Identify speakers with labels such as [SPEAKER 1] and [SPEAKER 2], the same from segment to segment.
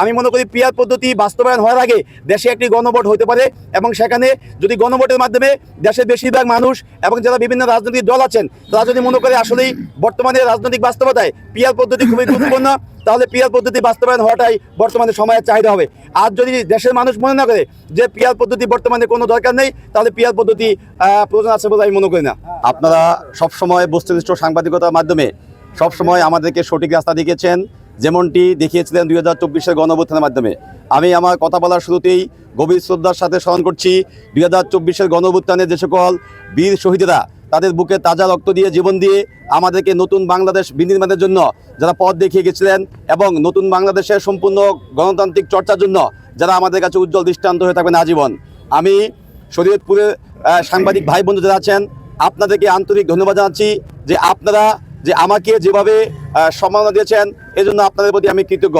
[SPEAKER 1] আমি মনে করি পিআর পদ্ধতি বাস্তবায়ন হওয়ার আগে দেশে একটি গণভোট হতে পারে এবং সেখানে যদি গণভোটের মাধ্যমে দেশের বেশিরভাগ মানুষ এবং যারা বিভিন্ন রাজনৈতিক দল আছেন তারা যদি মনে করে আসলেই বর্তমানে রাজনৈতিক বাস্তবতায় পিআর পদ্ধতি খুবই গুরুত্বপূর্ণ, তাহলে পিআর পদ্ধতি বাস্তবায়ন হওয়াটাই বর্তমানে সময়ের চাহিদা হবে। আর যদি দেশের মানুষ মনে না করে যে পিআর পদ্ধতি বর্তমানে কোনো দরকার নেই, তাহলে পিআর পদ্ধতি প্রয়োজন আছে বলে আমি মনে করি না। আপনারা সবসময় বস্তুনিষ্ঠ সাংবাদিকতার মাধ্যমে সবসময় আমাদেরকে সঠিক রাস্তা দেখিয়েছেন, যেমনটি দেখিয়েছিলেন 2024-এর গণঅভ্যুত্থানের মাধ্যমে। আমি আমার কথা বলার শুরুতেই গভীর শ্রদ্ধার সাথে স্মরণ করছি 2024-এর গণঅভ্যুত্থানে যে সকল বীর শহীদরা তাদের বুকে তাজা রক্ত দিয়ে জীবন দিয়ে আমাদেরকে নতুন বাংলাদেশ বিনির্মাণের জন্য যারা পথ দেখিয়ে গেছিলেন এবং নতুন বাংলাদেশের সম্পূর্ণ গণতান্ত্রিক চর্চার জন্য যারা আমাদের কাছে উজ্জ্বল দৃষ্টান্ত হয়ে থাকবেন আজীবন। আমি শরীয়তপুরের সাংবাদিক ভাই বন্ধু যারা আছেন আপনাদেরকে আন্তরিক ধন্যবাদ জানাচ্ছি যে আপনারা যে আমাকে যেভাবে সম্মাননা দিয়েছেন এজন্য আপনাদের প্রতি আমি কৃতজ্ঞ।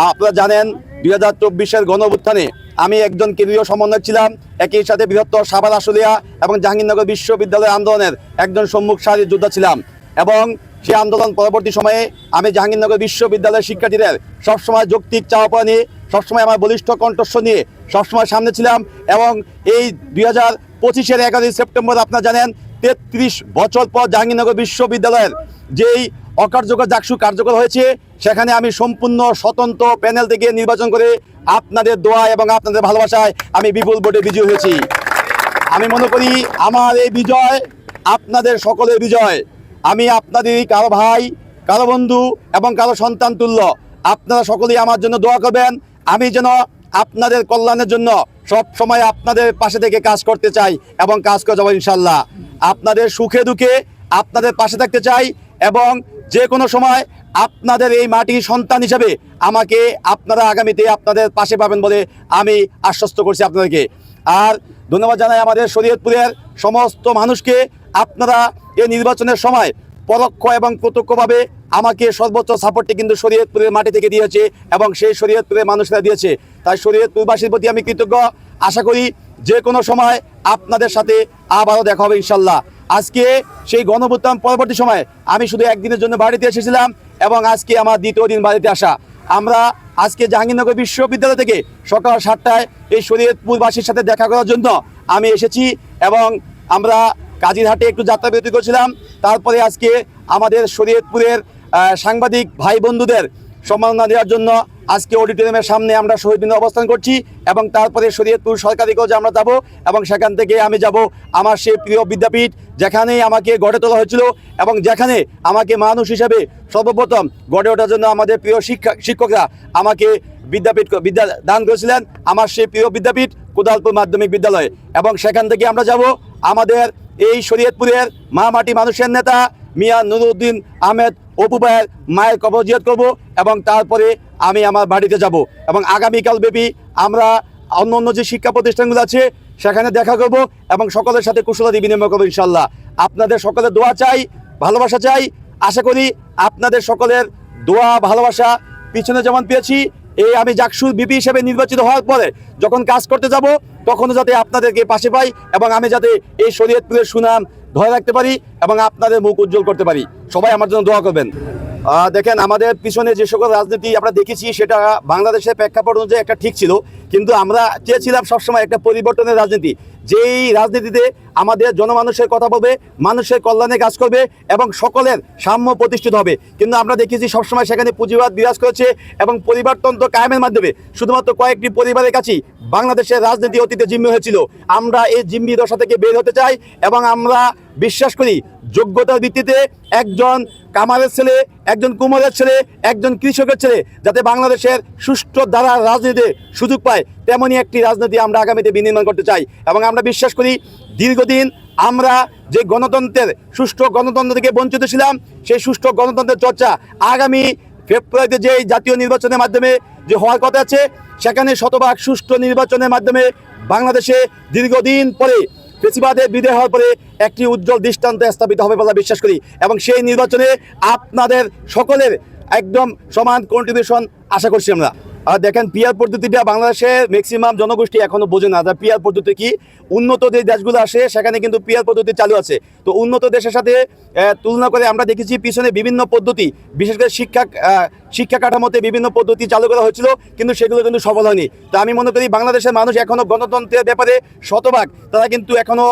[SPEAKER 1] আপনারা জানেন 2024-এর গণঅভ্যুত্থানে আমি একজন কেন্দ্রীয় সমন্বয়ক ছিলাম, একই সাথে বৃহত্তর সাভার আশুলিয়া এবং জাহাঙ্গীরনগর বিশ্ববিদ্যালয় আন্দোলনের একজন সম্মুখ সারির যোদ্ধা ছিলাম এবং সেই আন্দোলন পরবর্তী সময়ে আমি জাহাঙ্গীরনগর বিশ্ববিদ্যালয়ের শিক্ষার্থীদের সবসময় যৌক্তিক চাওয়া পাওয়া নিয়ে সবসময় আমার বলিষ্ঠ কণ্ঠস্বর নিয়ে সবসময় সামনে ছিলাম এবং এই 2025-এর 11ই সেপ্টেম্বর আপনারা জানেন 33 বছর পর জাহাঙ্গীরনগর বিশ্ববিদ্যালয়ের যেই অকার্যকর জাকসু কার্যকর হয়েছে সেখানে আমি সম্পূর্ণ স্বতন্ত্র প্যানেল থেকে নির্বাচন করে আপনাদের দোয়া এবং আপনাদের ভালোবাসায় আমি বিপুল ভোটে বিজয়ী হয়েছি। আমি মনে করি আমার এই বিজয় আপনাদের সকলের বিজয়। আমি আপনাদেরই কারো ভাই, কারো বন্ধু এবং কারো সন্তান তুল্য। আপনারা সকলেই আমার জন্য দোয়া করবেন, আমি যেন আপনাদের কল্যাণের জন্য সব সময় আপনাদের পাশে থেকে কাজ করতে চাই এবং কাজ করে যাবো ইনশাল্লাহ। আপনাদের সুখে দুঃখে আপনাদের পাশে থাকতে চাই এবং যে কোনো সময় আপনাদের এই মাটির সন্তান হিসাবে আমাকে আপনারা আগামীতে আপনাদের পাশে পাবেন বলে আমি আশ্বস্ত করছি আপনাদেরকে। আর ধন্যবাদ জানাই আমাদের শরীয়তপুরের সমস্ত মানুষকে। আপনারা এই নির্বাচনের সময় পরোক্ষ এবং প্রত্যক্ষভাবে আমাকে সর্বোচ্চ সাপোর্টটি কিন্তু শরীয়তপুরের মাটি থেকে দিয়েছে এবং সেই শরীয়তপুরের মানুষরা দিয়েছে। তাই শরীয়তপুরবাসীর প্রতি আমি কৃতজ্ঞ। আশা করি যে কোনো সময় আপনাদের সাথে আবারও দেখা হবে ইনশাল্লাহ। আজকে সেই গণঅভ্যুত্থান পরবর্তী সময় আমি শুধু একদিনের জন্য বাড়িতে এসেছিলাম এবং আজকে আমার দ্বিতীয় দিন বাড়িতে আসা। আমরা আজকে জাহাঙ্গীরনগর বিশ্ববিদ্যালয় থেকে সকাল 7টায় এই শরীয়তপুরবাসীর সাথে দেখা করার জন্য আমি এসেছি এবং আমরা কাজিরহাটে একটু যাত্রা বিরতি করেছিলাম। তারপরে আজকে আমাদের শরীয়তপুরের সাংবাদিক ভাই বন্ধুদের সম্মাননা দেওয়ার জন্য আজকে অডিটোরিয়ামের সামনে আমরা শহীদ মিনারে অবস্থান করছি এবং তারপরে শরীয়তপুর সরকারি কলেজে আমরা যাব এবং সেখান থেকে আমি যাব আমার সেই প্রিয় বিদ্যাপীঠ যেখানেই আমাকে গড়ে তোলা হয়েছিল এবং যেখানে আমাকে মানুষ হিসাবে সর্বপ্রথম গড়ে ওঠার জন্য আমাদের প্রিয় শিক্ষকরা আমাকে বিদ্যা দান করেছিলেন, আমার সেই প্রিয় বিদ্যাপীঠ কোদালপুর মাধ্যমিক বিদ্যালয়। এবং সেখান থেকে আমরা যাব আমাদের এই শরীয়তপুরের মা মাটি মানুষের নেতা মিয়া নুরুদ্দিন আহমেদ অপু ভাইয়ের মায়ের কবর জিয়ারত করব এবং তারপরে আমি আমার বাড়িতে যাব এবং আগামীকাল ব্যাপী আমরা অন্য যে শিক্ষা প্রতিষ্ঠানগুলো আছে সেখানে দেখা করব এবং সকলের সাথে কুশলাদি বিনিময় করবো ইনশাল্লাহ। আপনাদের সকলের দোয়া চাই, ভালোবাসা চাই। আশা করি আপনাদের সকলের দোয়া ভালোবাসা পিছনে যেমন পেয়েছি এই আমি জাকসুর বিপি হিসেবে নির্বাচিত হওয়ার পরে যখন কাজ করতে যাব তখনও যাতে আপনাদেরকে পাশে পাই এবং আমি যাতে এই শরীয়তপুরের সুনাম ধরে রাখতে পারি এবং আপনাদের মুখ উজ্জ্বল করতে পারি। সবাই আমার জন্য দোয়া করবেন। দেখেন আমাদের পিছনে যে সকল রাজনীতি আমরা দেখেছি সেটা বাংলাদেশের প্রেক্ষাপট অনুযায়ী একটা ঠিক ছিল, কিন্তু আমরা চেয়েছিলাম সবসময় একটা পরিবর্তনের রাজনীতি, যেই রাজনীতিতে আমাদের জনমানুষের কথা বলবে, মানুষের কল্যাণে কাজ করবে এবং সকলের সাম্য প্রতিষ্ঠিত হবে। কিন্তু আমরা দেখেছি সবসময় সেখানে পুঁজিবাদ বিরাজ করেছে এবং পরিবারতন্ত্র কায়েমের মাধ্যমে শুধুমাত্র কয়েকটি পরিবারের কাছেই বাংলাদেশের রাজনীতি অতীতে জিম্মি হয়েছিল। আমরা এই জিম্মি দশা থেকে বের হতে চাই এবং আমরা বিশ্বাস করি যোগ্যতার ভিত্তিতে একজন কামারের ছেলে, একজন কুমারের ছেলে, একজন কৃষকের ছেলে যাতে বাংলাদেশের সুষ্ঠু ধারার রাজনীতিতে সুযোগ পায় তেমনই একটি রাজনীতি আমরা আগামীতে বিনির্মাণ করতে চাই। এবং আমরা বিশ্বাস করি দীর্ঘদিন আমরা যে গণতন্ত্রের সুষ্ঠু গণতন্ত্র থেকে বঞ্চিত ছিলাম সেই সুষ্ঠু গণতন্ত্রের চর্চা আগামী ফেব্রুয়ারিতে যে জাতীয় নির্বাচনের মাধ্যমে যে হওয়ার কথা আছে সেখানে শতভাগ সুষ্ঠু নির্বাচনের মাধ্যমে বাংলাদেশে দীর্ঘদিন পরে ফেসিবাদের বিদায় হওয়ার পরে একটি উজ্জ্বল দৃষ্টান্ত স্থাপিত হবে বলে বিশ্বাস করি এবং সেই নির্বাচনে আপনাদের সকলের একদম সমান কন্ট্রিবিউশন আশা করছি আমরা। আর দেখেন পিআর পদ্ধতিটা বাংলাদেশে ম্যাক্সিমাম জনগোষ্ঠী এখনো বোঝে না যে পিআর পদ্ধতি কি। উন্নত যে দেশগুলো আসে সেখানে কিন্তু পিআর পদ্ধতি চালু আছে। তো উন্নত দেশের সাথে তুলনা করে আমরা দেখেছি পিছনে বিভিন্ন পদ্ধতি, বিশেষ করে শিক্ষা কাঠামোতে বিভিন্ন পদ্ধতি চালু করা হয়েছিল, কিন্তু সেগুলো কিন্তু সফল হয়নি। তো আমি মনে করি বাংলাদেশের মানুষ এখনো গণতন্ত্রের ব্যাপারে শতভাগ, তারা কিন্তু এখনো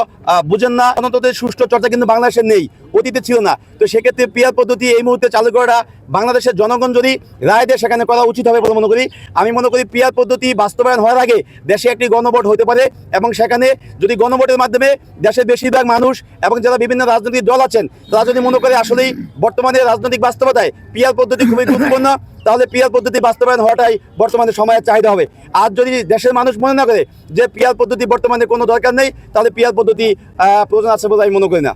[SPEAKER 1] বুঝেন না। গণতন্ত্রের সুষ্ঠু চর্চা কিন্তু বাংলাদেশে নেই, অতীতে ছিল না। তো সেক্ষেত্রে পিআর পদ্ধতি এই মুহূর্তে চালু করাটা বাংলাদেশের জনগণ যদি রায় দেয় সেখানে করা উচিত হবে বলে মনে করি। আমি মনে করি পিআর পদ্ধতি বাস্তবায়ন হওয়ার আগে দেশে একটি গণভোট হতে পারে, এবং সেখানে যদি গণভোটের মাধ্যমে দেশের বেশিরভাগ মানুষ এবং যারা বিভিন্ন রাজনৈতিক দল আছেন তারা যদি মনে করে আসলেই বর্তমানে রাজনৈতিক বাস্তবতায় পিআর পদ্ধতি খুবই গুরুত্বপূর্ণ, তাহলে পিআর পদ্ধতি বাস্তবায়ন হওয়াটাই বর্তমানে সময়ের চাহিদা হবে। আর যদি দেশের মানুষ মনে না করে যে পিআর পদ্ধতি বর্তমানে কোনো দরকার নেই, তাহলে পিআর পদ্ধতি প্রয়োজন আছে বলে আমি মনে করি না।